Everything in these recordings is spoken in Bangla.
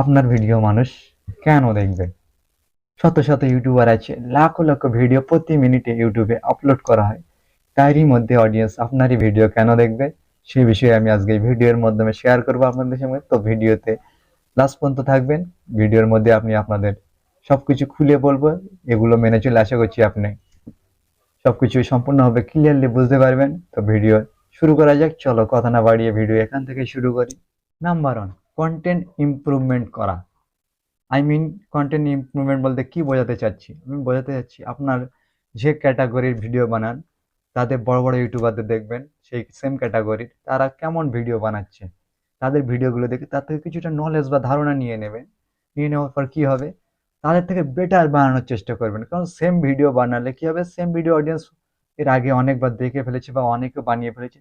আপনার ভিডিও মানুষ কেন দেখবে? শত শত ইউটিউবার আছে, লাখ লাখ ভিডিও প্রতি মিনিটে ইউটিউবে আপলোড করা হয়। তারই মধ্যে অডিয়েন্স আপনারই ভিডিও কেন দেখবে? সেই বিষয়ে আমি আজকে এই ভিডিওর মাধ্যমে শেয়ার করবো আপনাদের সঙ্গে। তো ভিডিওতে লাস্ট পর্যন্ত থাকবেন। ভিডিওর মধ্যে আপনি আপনাদের সবকিছু খুলে বলবো, এগুলো মেনে চলে আশা করছি আপনি সবকিছু সম্পূর্ণভাবে ক্লিয়ারলি বুঝতে পারবেন। তো ভিডিও শুরু করা যাক। চলো কথা না বাড়িয়ে ভিডিও এখান থেকে শুরু করি। নাম্বার ওয়ান, কন্টেন্ট ইমপ্রুভমেন্ট করা। কন্টেন্ট ইমপ্রুভমেন্ট বলতে কি বোঝাতে চাচ্ছি? আমি বোঝাতে চাচ্ছি আপনার যে ক্যাটাগরির ভিডিও বানান, তাদের বড় বড় ইউটিউবারদের দেখবেন সেই সেম ক্যাটাগরির তারা কেমন ভিডিও বানাচ্ছে, তাদের ভিডিওগুলো দেখে তার থেকে কিছুটা নলেজ বা ধারণা নিয়ে নেবেন। নিয়ে নেওয়ার পর কি হবে, তাদের থেকে বেটার বানানোর চেষ্টা করবেন। কারণ সেম ভিডিও বানালে কি হবে, সেম ভিডিও অডিয়েন্স এর আগে অনেকবার দেখে ফেলেছে বা অনেকে বানিয়ে ফেলেছে।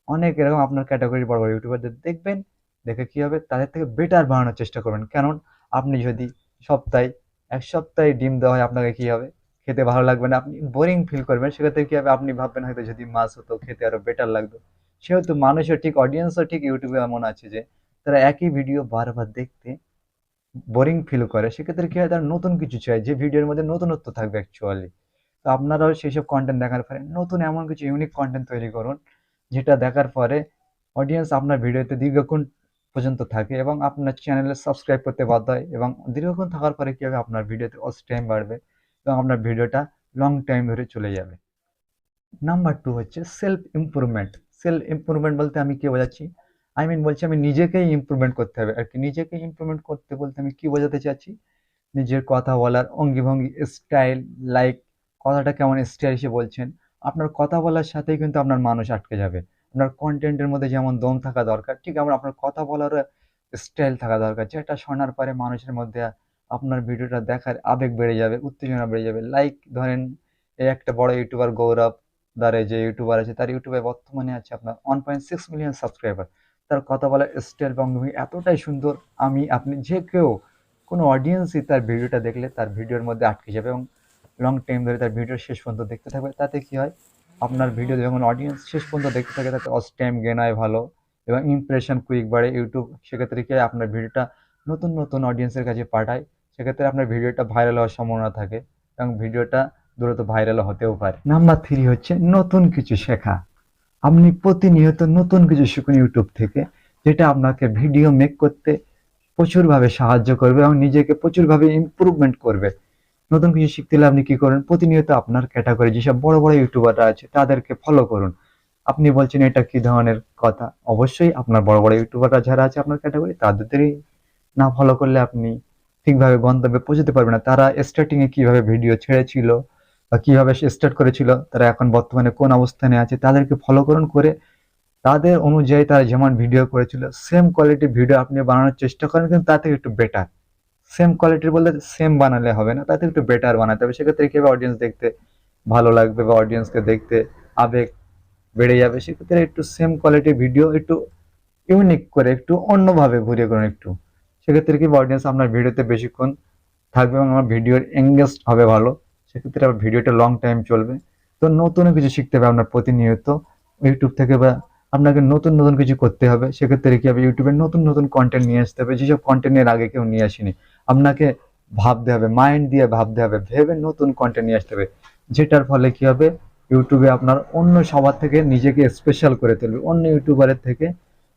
অনেক এরকম আপনার ক্যাটাগরির বড় বড় ইউটিউবারদের দেখবেন, দেখে কি হবে তাদের থেকে বেটার বানানোর চেষ্টা করবেন। কারণ আপনি যদি সপ্তাহে এক সপ্তাহে ডিম দেওয়া হয়, আপনাকে কি হবে, খেতে ভালো লাগবে না, আপনি বোরিং ফিল করবেন। সেক্ষেত্রে কি হবে, আপনি ভাববেন হয়তো যদি মাছ হতো খেতে আরো বেটার লাগতো। সেহেতু মানুষের ঠিক অডিয়েন্সও ঠিক ইউটিউবে এমন আছে যে তারা একই ভিডিও বারবার দেখতে বোরিং ফিল করে। সেক্ষেত্রে কি হয়, তারা নতুন কিছু চায় যে ভিডিওর মধ্যে নতুনত্ব থাকবে অ্যাকচুয়ালি। তো আপনারাও সেইসব কন্টেন্ট দেখার পরে নতুন এমন কিছু ইউনিক কন্টেন্ট তৈরি করুন, যেটা দেখার পরে অডিয়েন্স আপনার ভিডিওতে দীর্ঘক্ষণ পর্যন্ত থাকে এবং আপনার চ্যানেলে সাবস্ক্রাইব করতে বাধ্য হয়। এবং দীর্ঘক্ষণ থাকার পরে কি হবে, আপনার ভিডিওতে ওয়াচ টাইম বাড়বে এবং আপনার ভিডিওটা লং টাইম ধরে চলে যাবে। নাম্বার টু হচ্ছে সেলফ ইমপ্রুভমেন্ট। সেলফ ইমপ্রুভমেন্ট বলতে আমি কি বোঝাচ্ছি, বলছি আমি নিজেকেই ইমপ্রুভমেন্ট করতে হবে আর কি। নিজেকে ইমপ্রুভমেন্ট করতে বলতে আমি কি বোঝাতে চাচ্ছি, নিজের কথা বলার অঙ্গিভঙ্গি, স্টাইল, লাইক কথাটা কেমন স্টাইলিশে বলছেন। আপনার কথা বলার সাথেই কিন্তু আপনার মানুষ আটকে যাবে। আপনার কন্টেন্টের মধ্যে যেমন দম থাকা দরকার, ঠিক আপনার কথা বলারও স্টাইল থাকা দরকার, যেটা শোনার পরে মানুষের মধ্যে আপনার ভিডিওটা দেখার আবেগ বেড়ে যাবে, উত্তেজনা বেড়ে যাবে। লাইক ধরেন, এই একটা বড় ইউটিউবার গৌরব দ্বারে যে ইউটিউবার আছে, তার ইউটিউবে বর্তমানে আছে আপনার 1.6 মিলিয়ন সাবস্ক্রাইবার। তার কথা বলার স্টাইল ভঙ্গি এতটাই সুন্দর, আপনি যে কেউ, কোনো অডিয়েন্সই তার ভিডিওটা দেখলে তার ভিডিওর মধ্যে আটকে যাবে এবং লং টাইম ধরে তার ভিডিও শেষ পর্যন্ত দেখতে থাকবে। তাতে কি হয়, আপনার ভিডিও যখন অডিয়েন্স শেষ পর্যন্ত দেখতে থাকে তাতে ওয়াচ টাইম গেন হয় ভালো এবং ইমপ্রেশন কুইক বাড়ে ইউটিউব। সেক্ষেত্রে কি হয়, আপনার ভিডিওটা নতুন নতুন অডিয়েন্সের কাছে পাঠায়। সেক্ষেত্রে আপনার ভিডিওটা ভাইরাল হওয়ার সম্ভাবনা থাকে এবং ভিডিওটা দ্রুত ভাইরাল হতেও পারে। নাম্বার থ্রি হচ্ছে নতুন কিছু শেখা। আপনি প্রতিনিয়ত নতুন কিছু শিখুন ইউটিউব থেকে, যেটা আপনাকে ভিডিও মেক করতে প্রচুরভাবে সাহায্য করবে এবং নিজেকে প্রচুরভাবে ইমপ্রুভমেন্ট করবে। নতুন কিছু শিখতে হলে আপনি কি করুন, প্রতিনিয়ত আপনার ক্যাটাগরি যেসব বড় বড় ইউটিউবাররা আছে তাদেরকে ফলো করুন। আপনি বলছেন এটা কি ধরনের কথা, অবশ্যই আপনার বড় বড় ইউটিউবাররা যারা আছে আপনার ক্যাটাগরি তাদেরই না ফলো করলে আপনি ঠিকভাবে গন্তব্যে পৌঁছতে পারবেন না। তারা স্টার্টিং এ কিভাবে ভিডিও ছেড়েছিল বা কিভাবে সে স্টার্ট করেছিল, তারা এখন বর্তমানে কোন অবস্থানে আছে, তাদেরকে ফলো করুন। করে তাদের অনুযায়ী তারা যেমন ভিডিও করেছিল সেম কোয়ালিটির ভিডিও আপনি বানানোর চেষ্টা করেন, কিন্তু তার থেকে একটু বেটার। সেম কোয়ালিটির বলতে সেম বানালে হবে না, তাতে একটু বেটার বানাতে হবে। সেক্ষেত্রে কি হবে, অডিয়েন্স দেখতে ভালো লাগবে বা অডিয়েন্সকে দেখতে আবেগ বেড়ে যাবে। সেক্ষেত্রে একটু সেম কোয়ালিটির ভিডিও একটু ইউনিক করে, একটু অন্যভাবে ঘুরিয়ে করুন একটু। সেক্ষেত্রে কি অডিয়েন্স আপনার ভিডিওতে বেশিক্ষণ থাকবে এবং আমার ভিডিওর এঙ্গেজ হবে ভালো। সেক্ষেত্রে আবার ভিডিওটা লং টাইম চলবে। তো নতুন কিছু শিখতে হবে আপনার প্রতিনিয়ত ইউটিউব থেকে, বা আপনাকে নতুন নতুন কিছু করতে হবে। সেক্ষেত্রে কি হবে, ইউটিউবে নতুন নতুন কন্টেন্ট নিয়ে আসতে হবে, যেসব কন্টেন্টের আগে কেউ নিয়ে আসেনি। আপনাকে ভাবতে হবে, মাইন্ড দিয়ে ভাবতে হবে, ভেবে নতুন কন্টেন্ট নিয়ে আসতে হবে। যেটার ফলে কি হবে, ইউটিউবে আপনার অন্য সবার থেকে নিজেকে স্পেশাল করে তুলবে, অন্য ইউটিউবারের থেকে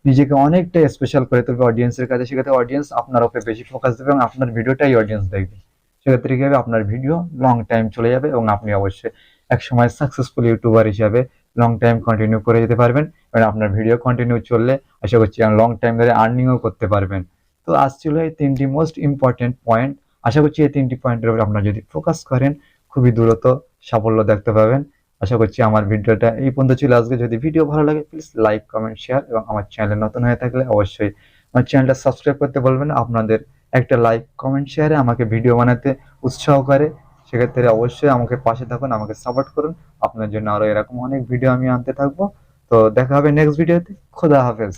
নিজেকে অনেকটা স্পেশাল করে তুলবে অডিয়েন্সের কাছে। সেক্ষেত্রে অডিয়েন্স আপনার উপরে বেশি ফোকাস দেবে এবং আপনার ভিডিওটাই অডিয়েন্স দেখবে। সেক্ষেত্রে কি হবে, আপনার ভিডিও লং টাইম চলে যাবে এবং আপনি অবশ্যই একসময় সাকসেসফুল ইউটিউবার হিসাবে লং টাইম কন্টিনিউ করে যেতে পারবেন। এবং আপনার ভিডিও কন্টিনিউ চললে আশা করছি লং টাইম ধরে আর্নিংও করতে পারবেন। তো আজ ছিল এই তিনটি মোস্ট ইম্পর্টেন্ট পয়েন্ট। আশা করছি এই তিনটি পয়েন্টের উপর আপনারা যদি ফোকাস করেন খুবই দ্রুত সাফল্য দেখতে পাবেন। আশা করছি আমার ভিডিওটা এই পর্যন্ত ছিল আজকে। যদি ভিডিও ভালো লাগে প্লিজ লাইক, কমেন্ট, শেয়ার এবং আমার চ্যানেলে নতুন হয়ে থাকলে অবশ্যই আমার চ্যানেলটা সাবস্ক্রাইব করতে বলবেন। আপনাদের একটা লাইক, কমেন্ট, শেয়ারে আমাকে ভিডিও বানাতে উৎসাহ করে। সেক্ষেত্রে অবশ্যই আমাকে পাশে থাকুন, আমাকে সাপোর্ট করুন। আপনার জন্য আরো এরকম অনেক ভিডিও আমি আনতে থাকবো। তো দেখা হবে নেক্সট ভিডিওতে। খোদা হাফেজ।